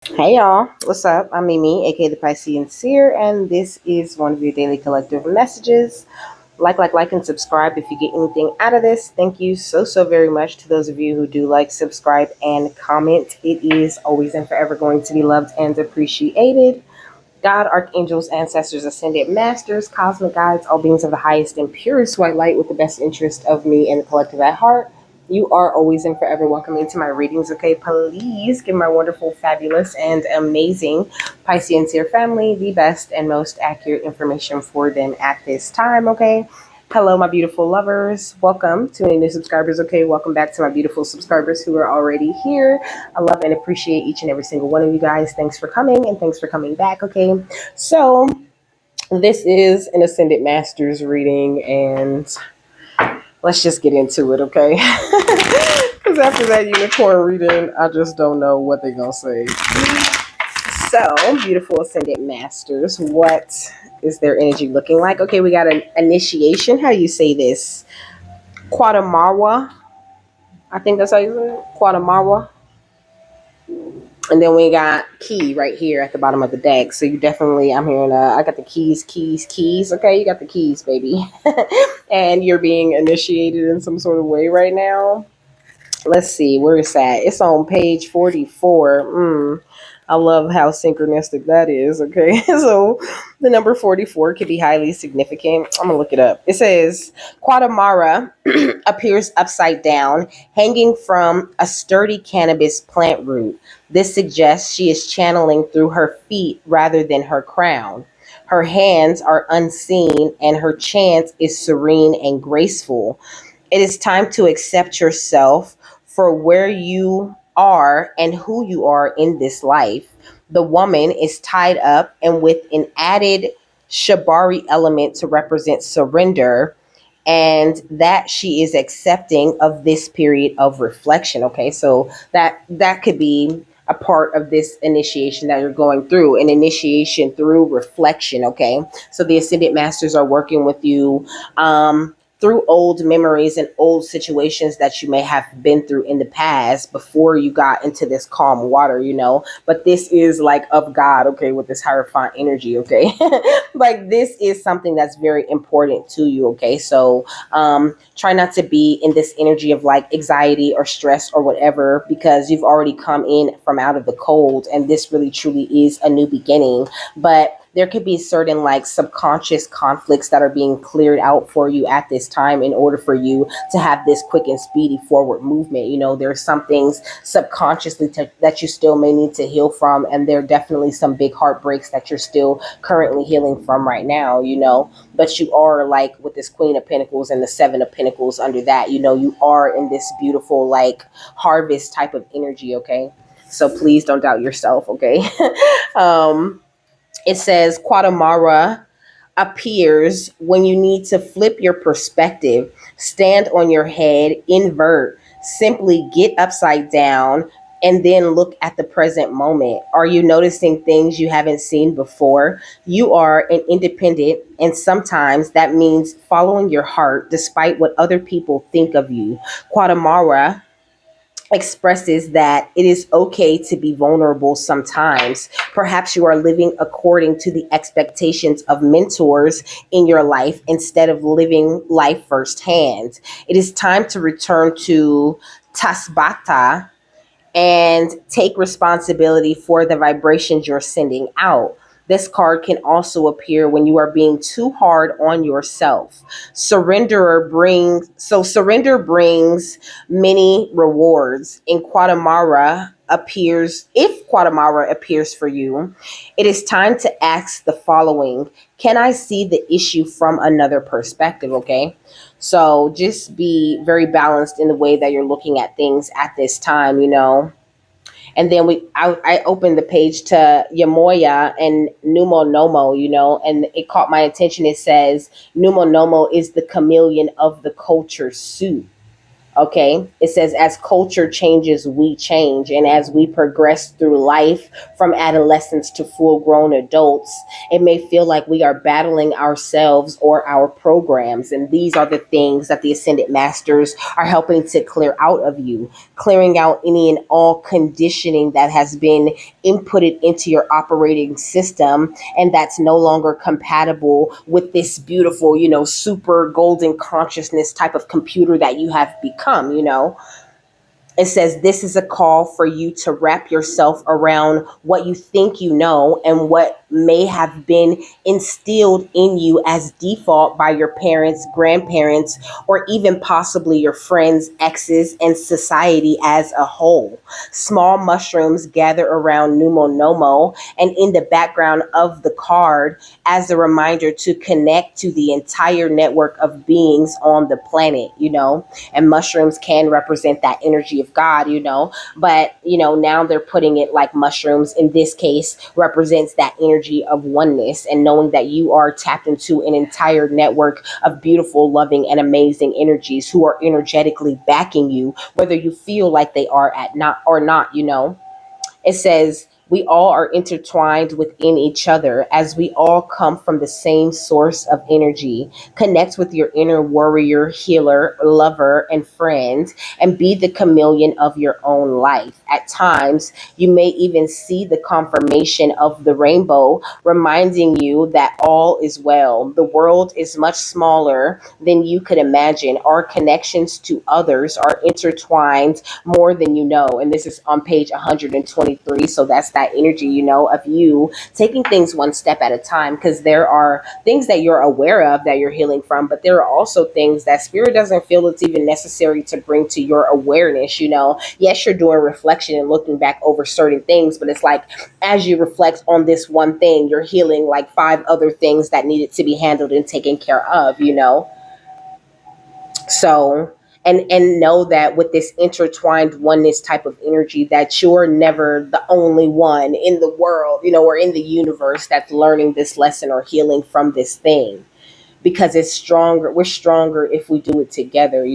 Hey y'all, what's up? I'm Mimi, aka the Piscean Seer, and this is one of your daily collective messages. Like, and subscribe if you get anything out of this. Thank you so very much to those of you who do like, subscribe, and comment. It is always and forever going to be loved and appreciated. God, archangels, ancestors, ascended masters, cosmic guides, all beings of the highest and purest white light with the best interest of me and the collective at heart. You are always and forever welcome into my readings, okay? Please give my wonderful, fabulous, and amazing Piscean Seer family the best and most accurate information for them at this time, okay? Hello, my beautiful lovers. Welcome to any new subscribers, okay? Welcome back to my beautiful subscribers who are already here. I love and appreciate each and every single one of you guys. Thanks for coming and thanks for coming back, okay? So, this is an Ascended Masters reading, and let's just get into it, okay? Because after that unicorn reading, I just don't know what they're going to say. So, beautiful Ascended Masters, what is their energy looking like? Okay, we got an initiation. How do you say this? Quadamawa. I think that's how you say it. Quadamawa. And then we got key right here at the bottom of the deck. So you definitely, I'm hearing, I got the keys. Okay, you got the keys, baby. And you're being initiated in some sort of way right now. Let's see, where is that? It's on page 44. I love how synchronistic that is. Okay, so the number 44 could be highly significant. I'm gonna look it up. It says Quadamara appears upside down, hanging from a sturdy cannabis plant root. This suggests she is channeling through her feet rather than her crown. Her hands are unseen, and her chant is serene and graceful. It is time to accept yourself for where you are and who you are in this life. The woman is tied up and with an added shibari element to represent surrender, and that she is accepting of this period of reflection. Okay, so that could be a part of this initiation that you're going through, an initiation through reflection. Okay, so the ascended masters are working with you through old memories and old situations that you may have been through in the past before you got into this calm water. But this is like of God, okay, with this hierophant energy, okay. Like this is something that's very important to you, okay. So try not to be in this energy of like anxiety or stress or whatever, because you've already come in from out of the cold, and this really truly is a new beginning. But there could be certain like subconscious conflicts that are being cleared out for you at this time in order for you to have this quick and speedy forward movement. There are some things subconsciously that you still may need to heal from, and there are definitely some big heartbreaks that you're still currently healing from right now. But you are like with this Queen of Pentacles and the Seven of Pentacles under that, you are in this beautiful like harvest type of energy, okay? So please don't doubt yourself, okay? um it says Quatamara appears when you need to flip your perspective, stand on your head, invert, simply get upside down, and then look at the present moment. Are you noticing things you haven't seen before? You are an independent, and sometimes that means following your heart despite what other people think of you. Quatamara expresses that it is okay to be vulnerable sometimes. Perhaps you are living according to the expectations of mentors in your life instead of living life firsthand. It is time to return to Tasbata and take responsibility for the vibrations you're sending out. This card can also appear when you are being too hard on yourself. Surrender brings many rewards. In Quatamara appears If Quatamara appears for you, it is time to ask the following: can I see the issue from another perspective? Okay. So just be very balanced in the way that you're looking at things at this time. And then I opened the page to Yamoya and Numo Nomo, and it caught my attention. It says Numo Nomo is the chameleon of the culture suit. Okay, it says, as culture changes, we change. And as we progress through life from adolescents to full grown adults, it may feel like we are battling ourselves or our programs. And these are the things that the Ascended Masters are helping to clear out of you, clearing out any and all conditioning that has been inputted into your operating system and that's no longer compatible with this beautiful, super golden consciousness type of computer that you have become. It says this is a call for you to wrap yourself around what you think you know and what may have been instilled in you as default by your parents, grandparents, or even possibly your friends, exes, and society as a whole. Small mushrooms gather around Numo Nomo and in the background of the card as a reminder to connect to the entire network of beings on the planet. And mushrooms can represent that energy of God. But now they're putting it like mushrooms in this case represents that energy of oneness, and knowing that you are tapped into an entire network of beautiful, loving, and amazing energies who are energetically backing you, whether you feel like they are at not or not. It says, we all are intertwined within each other as we all come from the same source of energy. Connect with your inner warrior, healer, lover, and friend, and be the chameleon of your own life. At times, you may even see the confirmation of the rainbow, reminding you that all is well. The world is much smaller than you could imagine. Our connections to others are intertwined more than you know. And this is on page 123. So that's that energy, of you taking things one step at a time, because there are things that you're aware of that you're healing from, but there are also things that spirit doesn't feel it's even necessary to bring to your awareness. Yes, you're doing reflection and looking back over certain things, but it's like as you reflect on this one thing, you're healing like five other things that needed to be handled and taken care of. So, and know that with this intertwined oneness type of energy, that you're never the only one in the world, or in the universe that's learning this lesson or healing from this thing, because it's stronger. We're stronger if we do it together.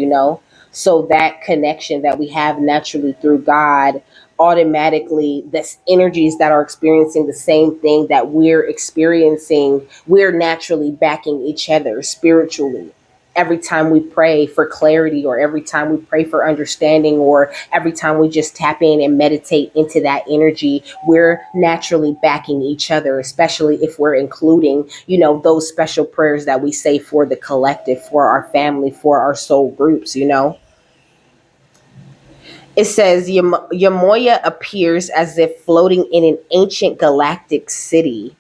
So that connection that we have naturally through God, automatically this energies that are experiencing the same thing that we're experiencing, we're naturally backing each other spiritually. Every time we pray for clarity, or every time we pray for understanding, or every time we just tap in and meditate into that energy, we're naturally backing each other, especially if we're including, those special prayers that we say for the collective, for our family, for our soul groups. It says Yamoya appears as if floating in an ancient galactic city,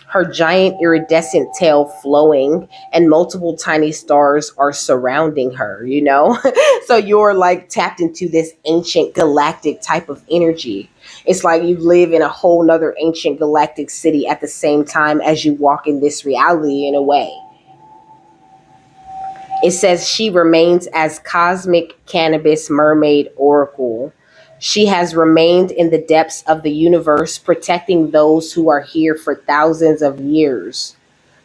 her giant iridescent tail flowing, and multiple tiny stars are surrounding her. So you're like tapped into this ancient galactic type of energy. It's like you live in a whole nother ancient galactic city at the same time as you walk in this reality in a way. It says she remains as cosmic cannabis mermaid oracle. She has remained in the depths of the universe, protecting those who are here for thousands of years.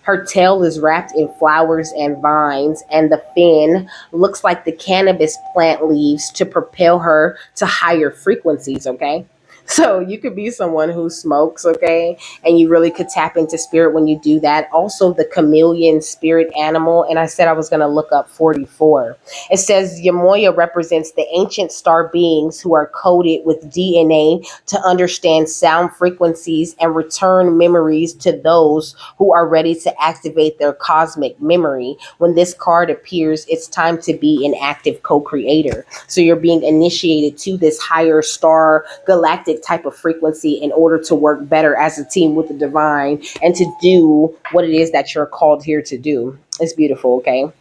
Her tail is wrapped in flowers and vines, and the fin looks like the cannabis plant leaves to propel her to higher frequencies, okay? So you could be someone who smokes, okay? And you really could tap into spirit when you do that. Also, the chameleon spirit animal. And I said I was going to look up 44. It says Yamoya represents the ancient star beings who are coded with DNA to understand sound frequencies and return memories to those who are ready to activate their cosmic memory. When this card appears, it's time to be an active co-creator. So you're being initiated to this higher star galactic type of frequency in order to work better as a team with the divine and to do what it is that you're called here to do. It's beautiful, okay?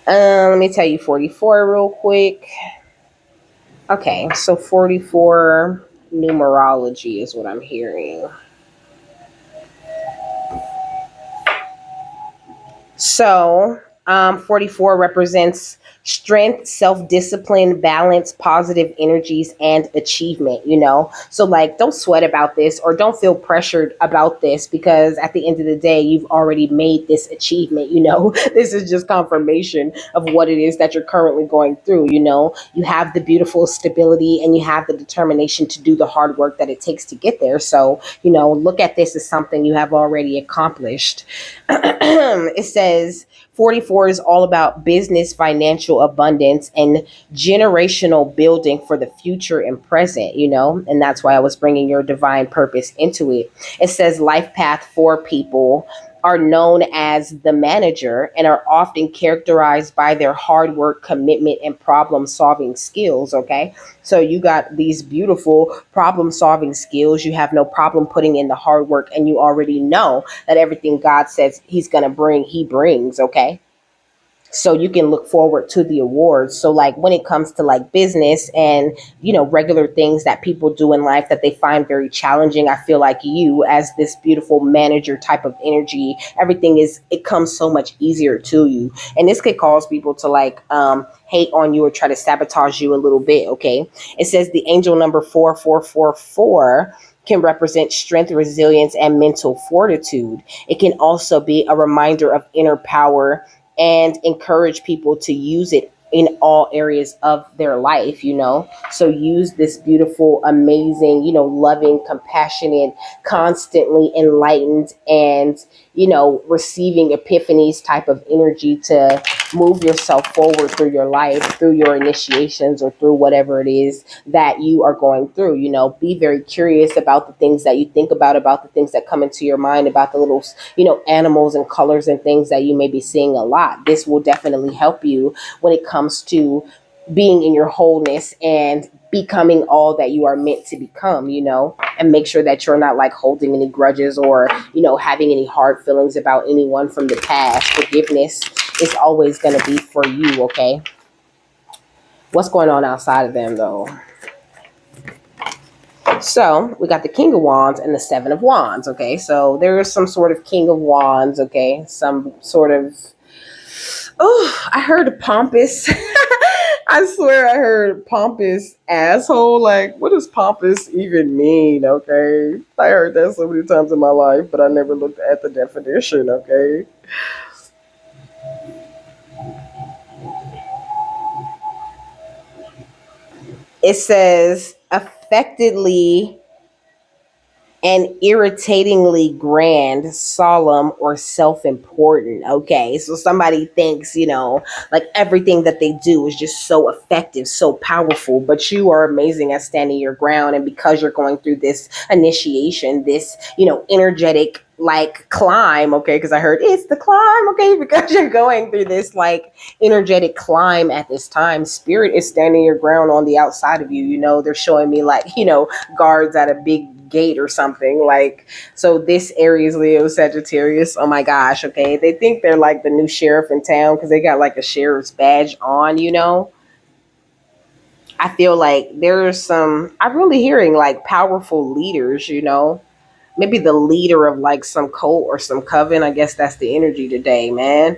Let me tell you 44 real quick. Okay, so 44 numerology is what I'm hearing. So 44 represents strength, self-discipline, balance, positive energies, and achievement, So like don't sweat about this or don't feel pressured about this because at the end of the day, you've already made this achievement. This is just confirmation of what it is that you're currently going through. You have the beautiful stability and you have the determination to do the hard work that it takes to get there. So, look at this as something you have already accomplished. It says 44 is all about business, financial abundance, and generational building for the future and present, and that's why I was bringing your divine purpose into it. It says life path for people are known as the manager and are often characterized by their hard work, commitment, and problem solving skills. Okay. So you got these beautiful problem solving skills. You have no problem putting in the hard work, and you already know that everything God says He's going to bring, He brings. Okay. So you can look forward to the awards. So like when it comes to like business and regular things that people do in life that they find very challenging, I feel like you as this beautiful manager type of energy, it comes so much easier to you. And this could cause people to like hate on you or try to sabotage you a little bit. Okay. It says the angel number 4444 can represent strength, resilience, and mental fortitude. It can also be a reminder of inner power and encourage people to use it in all areas of their life. So use this beautiful, amazing, loving, compassionate, constantly enlightened, and receiving epiphanies type of energy to move yourself forward through your life, through your initiations, or through whatever it is that you are going through. Be very curious about the things that you think about the things that come into your mind, about the little animals and colors and things that you may be seeing a lot. This will definitely help you when it comes to being in your wholeness and becoming all that you are meant to become, and make sure that you're not like holding any grudges or, having any hard feelings about anyone from the past. Forgiveness is always going to be for you. Okay. What's going on outside of them though? So we got the King of Wands and the Seven of Wands. Okay. So there's some sort of King of Wands. Okay. Some sort of, oh, I heard pompous. I swear I heard pompous asshole. Like, what does pompous even mean? Okay. I heard that so many times in my life, but I never looked at the definition. Okay. It says affectedly and irritatingly grand, solemn, or self important. Okay. So somebody thinks, like everything that they do is just so effective, so powerful, but you are amazing at standing your ground. And because you're going through this initiation, this, energetic like climb, okay, because I heard it's the climb, okay, because you're going through this like energetic climb at this time, spirit is standing your ground on the outside of you. They're showing me like, guards at a big gate or something like. So this Aries, Leo, Sagittarius, oh my gosh, okay, they think they're like the new sheriff in town because they got like a sheriff's badge on. I feel like there's I'm really hearing like powerful leaders. Maybe the leader of like some cult or some coven. I guess that's the energy today, man.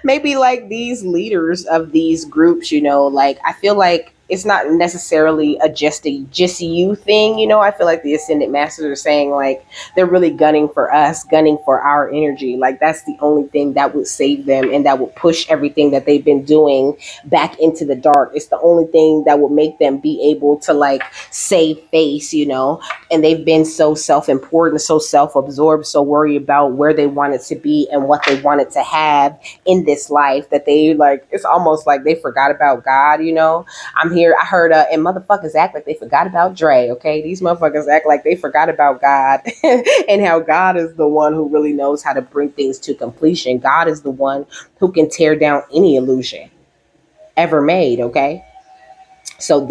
Maybe like these leaders of these groups, like I feel like it's not necessarily just you thing. I feel like the ascended masters are saying like they're really gunning for us, gunning for our energy. Like that's the only thing that would save them and that would push everything that they've been doing back into the dark. It's the only thing that would make them be able to like save face. And they've been so self-important, so self-absorbed, so worried about where they wanted to be and what they wanted to have in this life that they like, it's almost like they forgot about God. I heard and motherfuckers act like they forgot about Dre. Okay. These motherfuckers act like they forgot about God and how God is the one who really knows how to bring things to completion. God is the one who can tear down any illusion ever made. Okay. So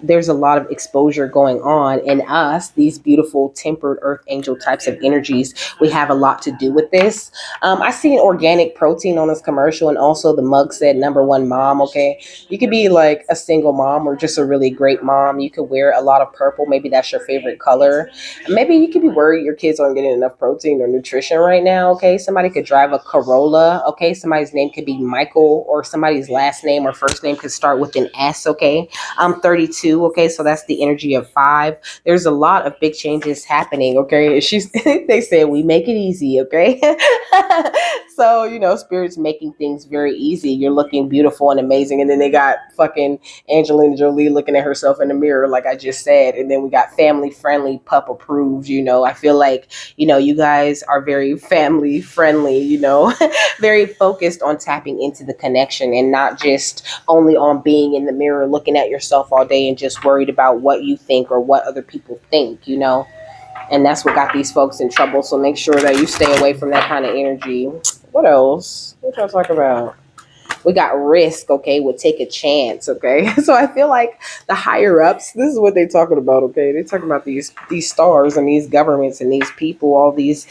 there's a lot of exposure going on in us, these beautiful tempered earth angel types of energies. We have a lot to do with this. I seen organic protein on this commercial, and also the mug said number one mom. Okay, you could be like a single mom or just a really great mom. You could wear a lot of purple, maybe that's your favorite color. Maybe you could be worried your kids aren't getting enough protein or nutrition right now. Okay, somebody could drive a Corolla. Okay, somebody's name could be Michael, or somebody's last name or first name could start with an S. Okay, I'm 32. Okay, so that's the energy of five. There's a lot of big changes happening. Okay, she's they say we make it easy. Okay, so spirits making things very easy. You're looking beautiful and amazing, and then they got fucking Angelina Jolie looking at herself in the mirror, like I just said, and then we got family friendly, pup approved. I feel like you guys are very family friendly. Very focused on tapping into the connection and not just only on being in the mirror looking at yourself all day and just worried about what you think or what other people think. And that's what got these folks in trouble. So make sure that you stay away from that kind of energy. What else? What y'all talk about? We got risk, okay, would take a chance, okay. So I feel like the higher ups, this is what they're talking about, okay. They're talking about these stars and these governments and these people, all these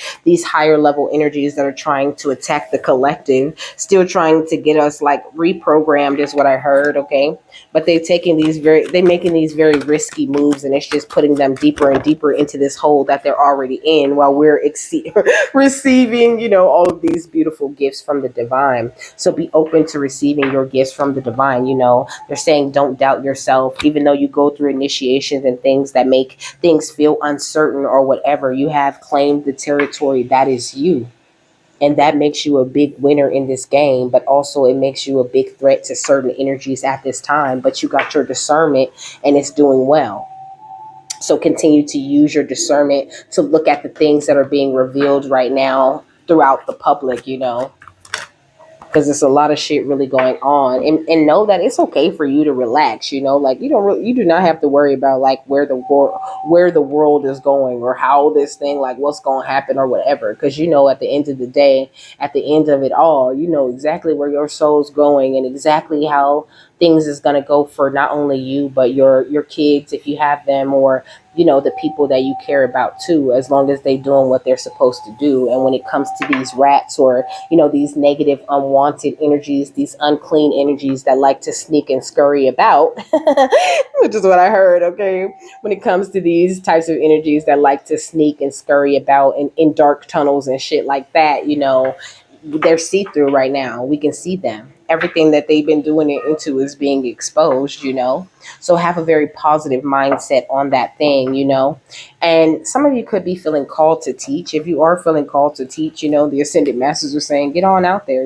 higher level energies that are trying to attack the collective, still trying to get us like reprogrammed, is what I heard, okay. But they're making these very risky moves, and it's just putting them deeper and deeper into this hole that they're already in, while we're receiving, all of these beautiful gifts from the divine. So be open to receiving your gifts from the divine. They're saying don't doubt yourself, even though you go through initiations and things that make things feel uncertain or whatever. You have claimed the territory that is you. And that makes you a big winner in this game, but also it makes you a big threat to certain energies at this time. But you got your discernment and it's doing well. So continue to use your discernment to look at the things that are being revealed right now throughout the public. Because there's a lot of shit really going on, and know that it's okay for you to relax. Like you do not have to worry about like where the world is going, or how this thing, like what's going to happen or whatever, because at the end of the day, at the end of it all, you know exactly where your soul's going and exactly how things is going to go for not only you but your kids, if you have them, or the people that you care about too, as long as they doing what they're supposed to do. And when it comes to these rats, or these negative unwanted energies, these unclean energies that like to sneak and scurry about, which is what I heard, okay. When it comes to these types of energies that like to sneak and scurry about in dark tunnels and shit like that, they're see-through right now. We can see them. Everything that they've been doing it into is being exposed. So have a very positive mindset on that thing. And some of you could be feeling called to teach. If you are feeling called to teach, the ascended masters are saying, get on out there,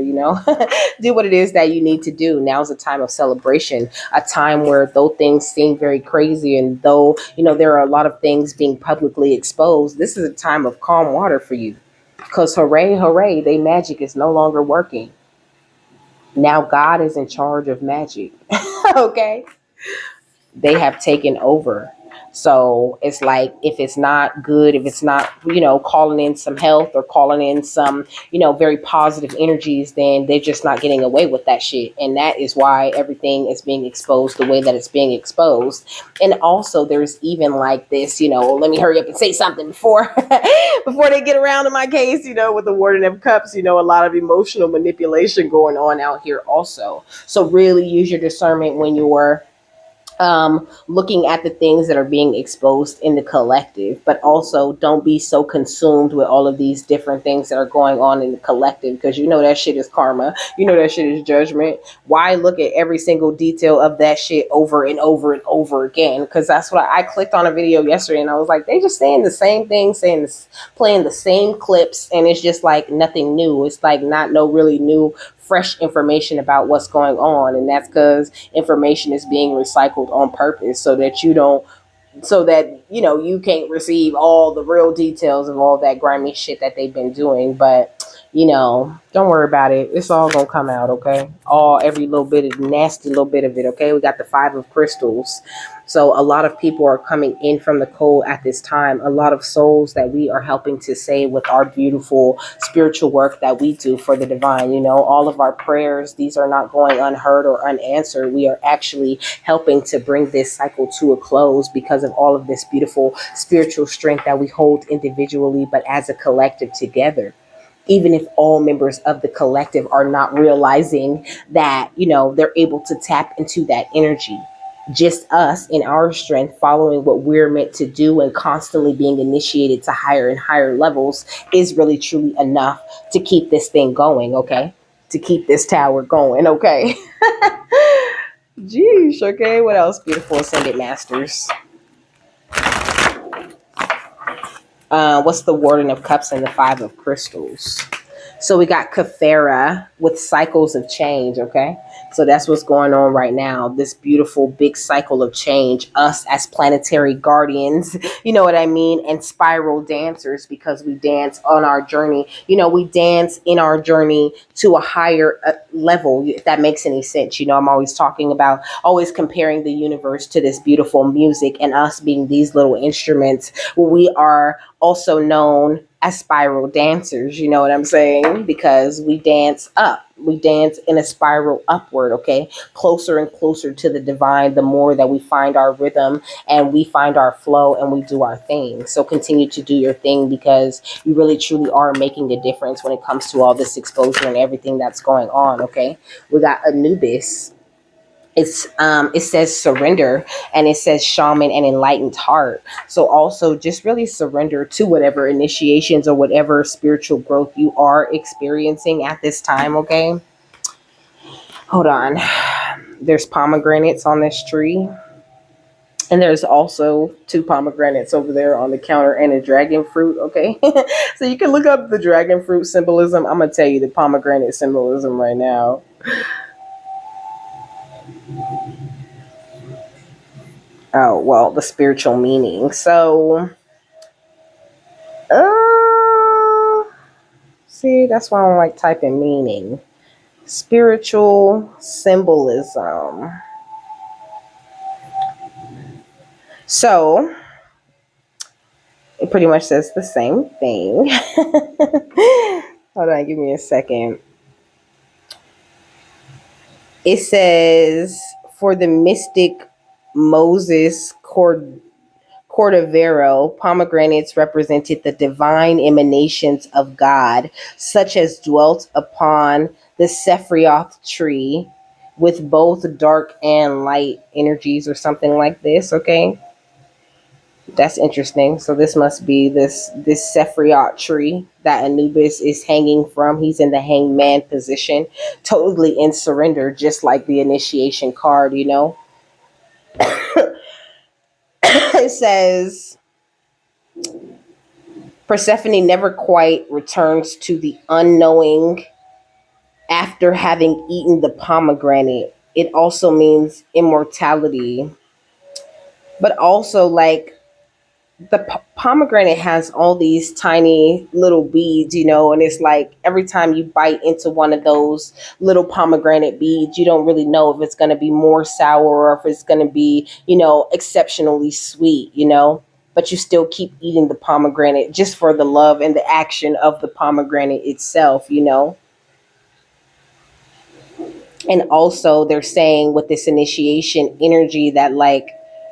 do what it is that you need to do. Now's a time of celebration, a time where though things seem very crazy, and though, there are a lot of things being publicly exposed, this is a time of calm water for you. Because hooray, hooray, they magic is no longer working. Now God is in charge of magic. Okay? They have taken over. So it's like, if it's not good, if it's not, calling in some health or calling in some, very positive energies, then they're just not getting away with that shit. And that is why everything is being exposed the way that it's being exposed. And also there's even like this, let me hurry up and say something before before they get around to my case, with the Warden of Cups, a lot of emotional manipulation going on out here also. So really use your discernment when you're looking at the things that are being exposed in the collective, but also don't be so consumed with all of these different things that are going on in the collective, because that shit is karma. That shit is judgment. Why look at every single detail of that shit over and over and over again? Because that's what I clicked on a video yesterday, and I was like, they just saying the same thing, playing the same clips, and it's just like nothing new. It's like not no really new fresh information about what's going on. And that's because information is being recycled on purpose, so that you can't receive all the real details of all that grimy shit that they've been doing. But Don't worry about it. It's all gonna come out, okay? Every little bit of nasty little bit of it, okay? We got the five of crystals. So a lot of people are coming in from the cold at this time. A lot of souls that we are helping to save with our beautiful spiritual work that we do for the divine. All of our prayers, these are not going unheard or unanswered. We are actually helping to bring this cycle to a close because of all of this beautiful spiritual strength that we hold individually, but as a collective together. Even if all members of the collective are not realizing that, they're able to tap into that energy. Just us in our strength, following what we're meant to do and constantly being initiated to higher and higher levels is really truly enough to keep this thing going, okay? To keep this tower going, okay? Jeez, okay. What else? Beautiful Ascended Masters. What's the Warden of Cups and the Five of Crystals? So we got Kafera with cycles of change, okay? So that's what's going on right now. This beautiful big cycle of change. Us as planetary guardians, you know what I mean? And spiral dancers, because we dance on our journey. We dance in our journey to a higher level, if that makes any sense. I'm always talking about, always comparing the universe to this beautiful music and us being these little instruments. We are also known as spiral dancers, you know what I'm saying? Because we dance up. We dance in a spiral upward, okay? Closer and closer to the divine, the more that we find our rhythm and we find our flow and we do our thing. So continue to do your thing, because you really truly are making a difference when it comes to all this exposure and everything that's going on, okay? We got Anubis. It says surrender, and it says shaman and enlightened heart. So also just really surrender to whatever initiations or whatever spiritual growth you are experiencing at this time, okay? Hold on. There's pomegranates on this tree, and there's also two pomegranates over there on the counter and a dragon fruit, okay? So you can look up the dragon fruit symbolism. I'm gonna tell you the pomegranate symbolism right now. Oh, well, the spiritual meaning. So, see, that's why I don't like typing meaning. Spiritual symbolism. So, it pretty much says the same thing. Hold on, give me a second. It says, for the mystic Moses Cordovero, pomegranates represented the divine emanations of God, such as dwelt upon the Sephiroth tree with both dark and light energies, or something like this, okay? That's interesting. So this must be this Sephiroth tree that Anubis is hanging from. He's in the hangman position, totally in surrender, just like the initiation card, It says Persephone never quite returns to the unknowing after having eaten the pomegranate. It also means immortality, but also like the pomegranate has all these tiny little beads, and it's like every time you bite into one of those little pomegranate beads, you don't really know if it's going to be more sour or if it's going to be, exceptionally sweet, but you still keep eating the pomegranate just for the love and the action of the pomegranate itself. And also they're saying with this initiation energy that like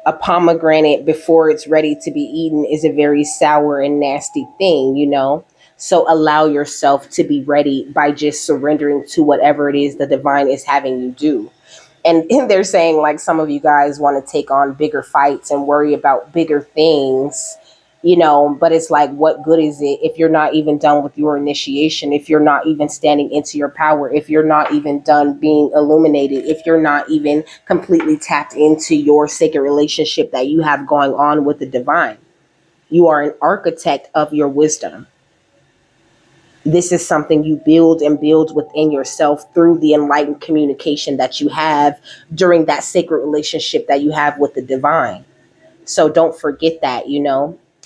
a pomegranate before it's ready to be eaten is a very sour and nasty thing. So allow yourself to be ready by just surrendering to whatever it is the divine is having you do. And they're saying like some of you guys want to take on bigger fights and worry about bigger things, but it's like, what good is it if you're not even done with your initiation, if you're not even standing into your power, if you're not even done being illuminated, if you're not even completely tapped into your sacred relationship that you have going on with the divine? You are an architect of your wisdom. This is something you build and build within yourself through the enlightened communication that you have during that sacred relationship that you have with the divine. So don't forget that.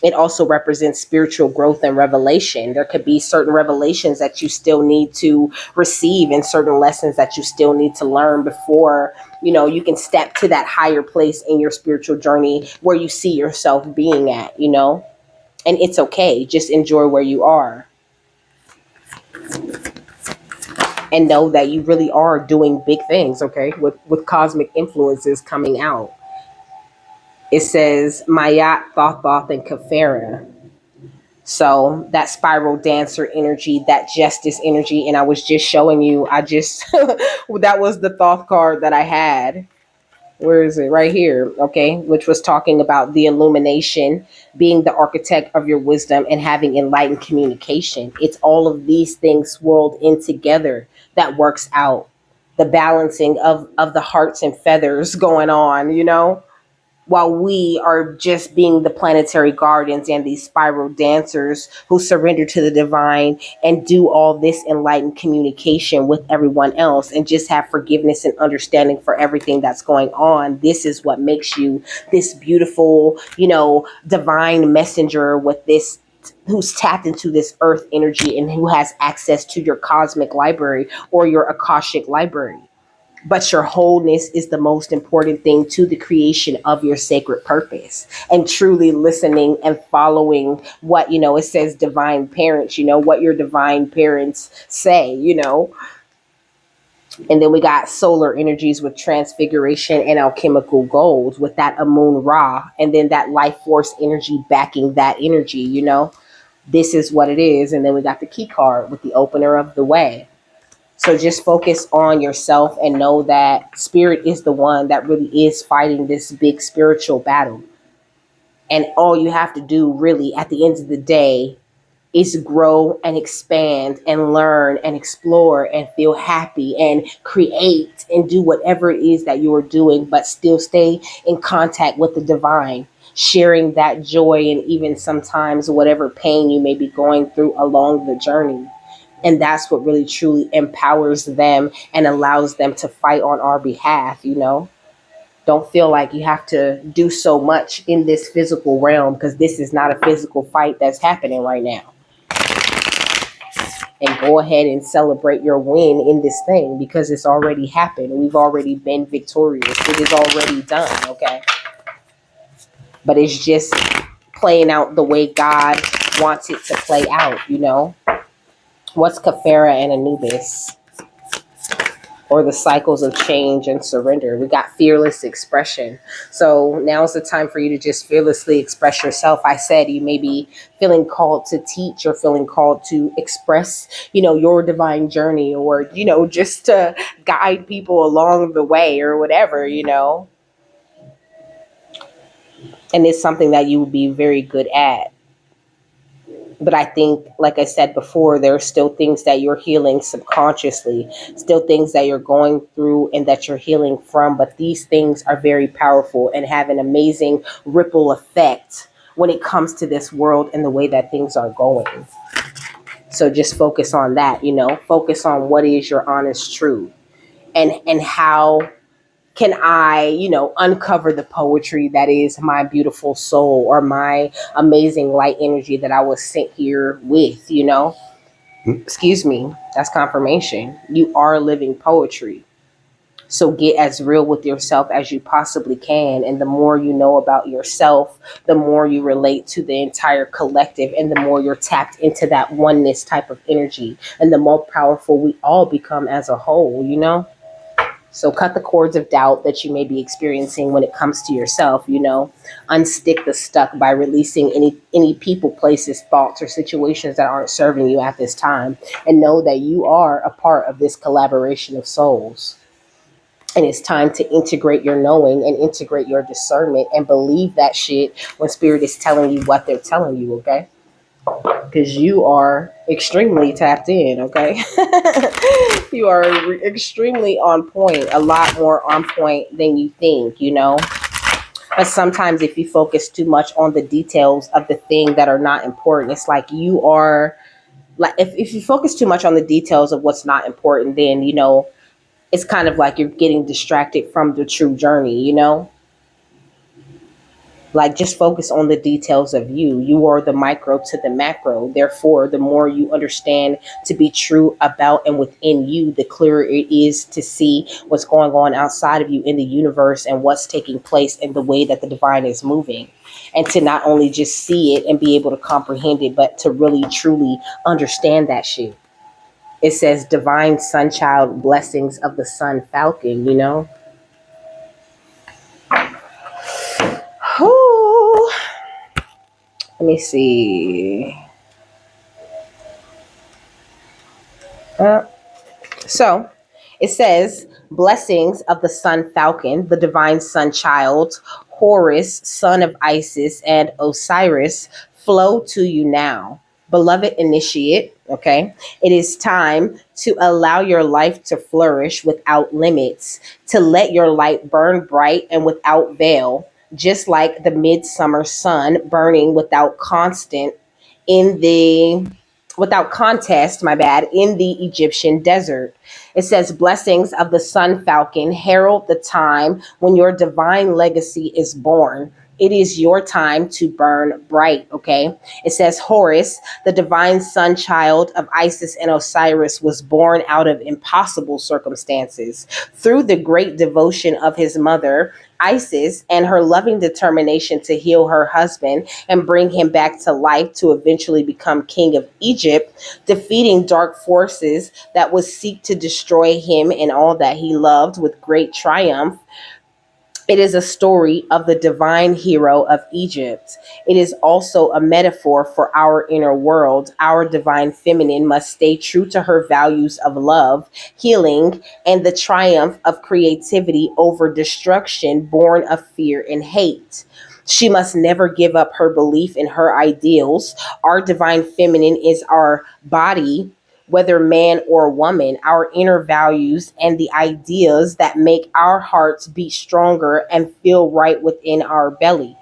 It also represents spiritual growth and revelation. There could be certain revelations that you still need to receive and certain lessons that you still need to learn before, you can step to that higher place in your spiritual journey where you see yourself being at. And it's okay. Just enjoy where you are and know that you really are doing big things, okay? With cosmic influences coming out. It says Mayat, Thoth, and Kafera. So that spiral dancer energy, that justice energy, and I was just showing you, that was the Thoth card that I had. Where is it? Right here, okay, which was talking about the illumination, being the architect of your wisdom and having enlightened communication. It's all of these things swirled in together that works out the balancing of the hearts and feathers going on, while we are just being the planetary guardians and these spiral dancers who surrender to the divine and do all this enlightened communication with everyone else and just have forgiveness and understanding for everything that's going on. This is what makes you this beautiful, divine messenger with this, who's tapped into this earth energy and who has access to your cosmic library or your akashic library. But your wholeness is the most important thing to the creation of your sacred purpose, and truly listening and following what, it says divine parents, what your divine parents say. And then we got solar energies with transfiguration and alchemical gold with that Amun Ra, and then that life force energy backing that energy. This is what it is. And then we got the key card with the opener of the way. So just focus on yourself and know that spirit is the one that really is fighting this big spiritual battle. And all you have to do really at the end of the day is grow and expand and learn and explore and feel happy and create and do whatever it is that you are doing, but still stay in contact with the divine, sharing that joy and even sometimes whatever pain you may be going through along the journey. And that's what really truly empowers them and allows them to fight on our behalf. Don't feel like you have to do so much in this physical realm, because this is not a physical fight that's happening right now. And go ahead and celebrate your win in this thing, because it's already happened. We've already been victorious. It is already done, okay? But it's just playing out the way God wants it to play out. What's Kafera and Anubis? Or the cycles of change and surrender. We got fearless expression. So now's the time for you to just fearlessly express yourself. I said you may be feeling called to teach or feeling called to express, your divine journey, or, just to guide people along the way or whatever. And it's something that you would be very good at. But I think, like I said before, there are still things that you're healing subconsciously, still things that you're going through and that you're healing from. But these things are very powerful and have an amazing ripple effect when it comes to this world and the way that things are going. So just focus on that, focus on what is your honest truth, and how can I, uncover the poetry that is my beautiful soul or my amazing light energy that I was sent here with. Excuse me, that's confirmation. You are living poetry. So get as real with yourself as you possibly can. And the more you know about yourself, the more you relate to the entire collective, and the more you're tapped into that oneness type of energy, and the more powerful we all become as a whole. So cut the cords of doubt that you may be experiencing when it comes to yourself. Unstick the stuck by releasing any people, places, thoughts, or situations that aren't serving you at this time. And know that you are a part of this collaboration of souls. And it's time to integrate your knowing and integrate your discernment and believe that shit when spirit is telling you what they're telling you, okay? Because you are extremely tapped in, okay? You are extremely on point, a lot more on point than you think. But sometimes if you focus too much on the details of the thing that are not important, it's like you are, like, if you focus too much on the details of what's not important, then, it's kind of like you're getting distracted from the true journey. Like, just focus on the details of you. You are the micro to the macro. Therefore, the more you understand to be true about and within you, the clearer it is to see what's going on outside of you in the universe and what's taking place in the way that the divine is moving. And to not only just see it and be able to comprehend it, but to really truly understand that shit. It says divine sunchild blessings of the sun falcon, you know? Whew. Let me see. Uh, So it says, blessings of the sun falcon, the divine sun child, Horus, son of Isis, and Osiris, flow to you now. Beloved initiate, okay? It is time to allow your life to flourish without limits, to let your light burn bright and without veil, just like the midsummer sun burning in the without contest, my bad, in the Egyptian desert. It says, blessings of the sun falcon herald the time when your divine legacy is born. It is your time to burn bright, okay? It says, Horus, the divine sun child of Isis and Osiris, was born out of impossible circumstances. Through the great devotion of his mother, Isis, and her loving determination to heal her husband and bring him back to life to eventually become king of Egypt, defeating dark forces that would seek to destroy him and all that he loved with great triumph. It is a story of the divine hero of Egypt. It is also a metaphor for our inner world. Our divine feminine must stay true to her values of love, healing, and the triumph of creativity over destruction born of fear and hate. She must never give up her belief in her ideals. Our divine feminine is our body, whether man or woman, our inner values and the ideas that make our hearts beat stronger and feel right within our belly.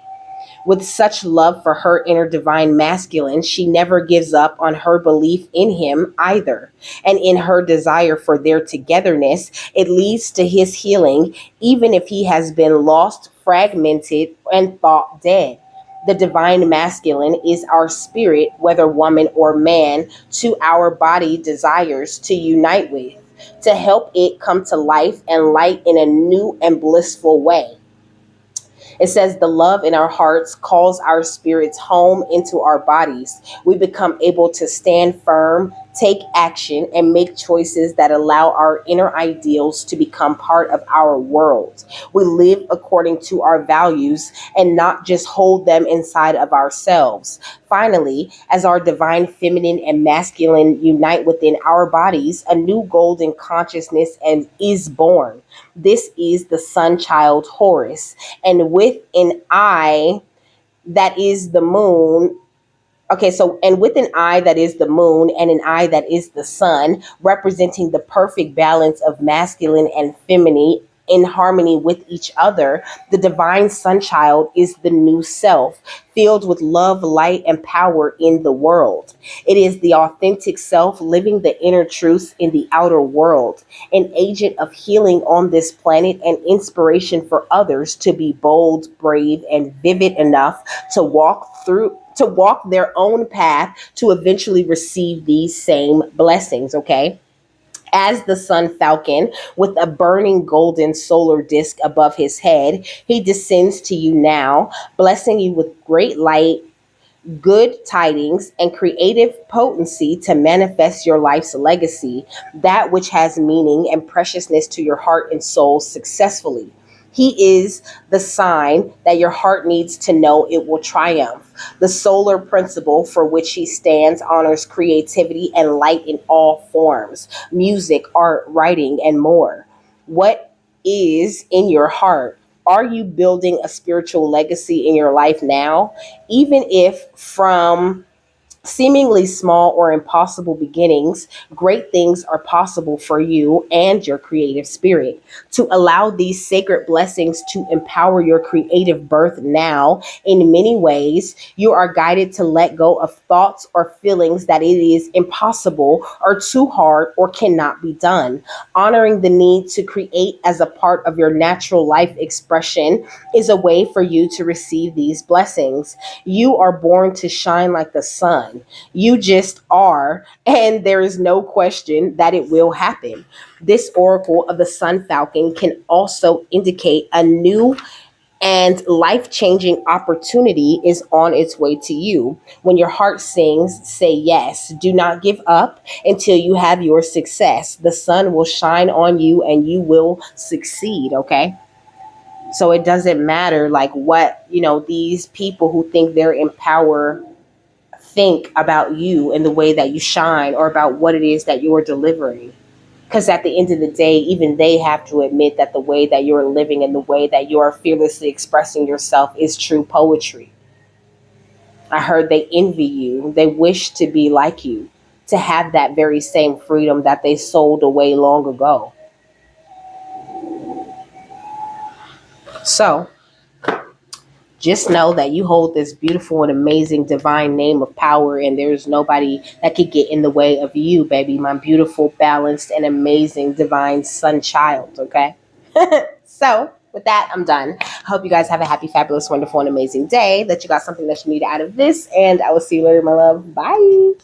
With such love for her inner divine masculine, she never gives up on her belief in him either. And in her desire for their togetherness, it leads to his healing, even if he has been lost, fragmented, and thought dead. The divine masculine is our spirit, whether woman or man, to our body desires to unite with, to help it come to life and light in a new and blissful way. It says the love in our hearts calls our spirits home into our bodies. We become able to stand firm, take action, and make choices that allow our inner ideals to become part of our world. We live according to our values and not just hold them inside of ourselves. Finally, as our divine feminine and masculine unite within our bodies, a new golden consciousness and is born. This is the sun child Horus, and with an eye that is the moon. Okay, so, and with an eye that is the moon and an eye that is the sun, representing the perfect balance of masculine and feminine in harmony with each other, the divine sunchild is the new self, filled with love, light, and power in the world. It is the authentic self living the inner truths in the outer world, an agent of healing on this planet and inspiration for others to be bold, brave, and vivid enough to walk their own path to eventually receive these same blessings, okay? As the sun falcon with a burning golden solar disk above his head, he descends to you now, blessing you with great light, good tidings, and creative potency to manifest your life's legacy, that which has meaning and preciousness to your heart and soul successfully. He is the sign that your heart needs to know it will triumph. The solar principle for which he stands honors creativity and light in all forms: music, art, writing, and more. What is in your heart? Are you building a spiritual legacy in your life now? Even if from seemingly small or impossible beginnings, great things are possible for you and your creative spirit. To allow these sacred blessings to empower your creative birth now, in many ways, you are guided to let go of thoughts or feelings that it is impossible or too hard or cannot be done. Honoring the need to create as a part of your natural life expression is a way for you to receive these blessings. You are born to shine like the sun. You just are, and there is no question that it will happen. This oracle of the sun falcon can also indicate a new and life changing opportunity is on its way to you. When your heart sings, say yes. Do not give up until you have your success. The sun will shine on you and you will succeed, okay? So it doesn't matter like what, these people who think they're in power think about you and the way that you shine or about what it is that you're delivering. Because at the end of the day, even they have to admit that the way that you're living and the way that you are fearlessly expressing yourself is true poetry. I heard they envy you. They wish to be like you, to have that very same freedom that they sold away long ago. So just know that you hold this beautiful and amazing divine name of power, and there's nobody that could get in the way of you, baby. My beautiful, balanced, and amazing divine sun child, okay? So, with that, I'm done. I hope you guys have a happy, fabulous, wonderful, and amazing day, that you got something that you need out of this, and I will see you later, my love. Bye.